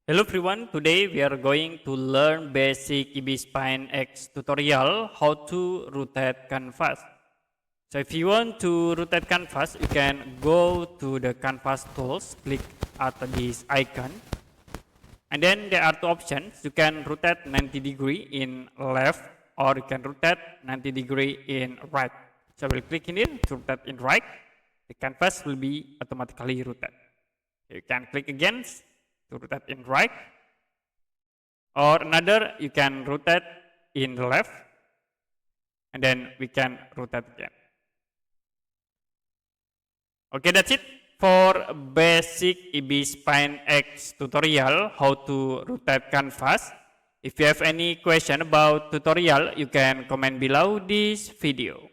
Hello everyone, today we are going to learn basic Ibis Spine X tutorial how to rotate canvas. So if you want to rotate canvas, you can go to the canvas tools, click at this icon. And then there are two options, you can rotate 90 degree in left or you can rotate 90 degree in right. So we'll click in it to rotate in right, the canvas will be automatically rotated. You can click again to rotate in right, or another you can rotate in the left, and then we can rotate again. Okay, that's it for basic Ibis Spine X tutorial, how to rotate canvas. If you have any question about tutorial, you can comment below this video.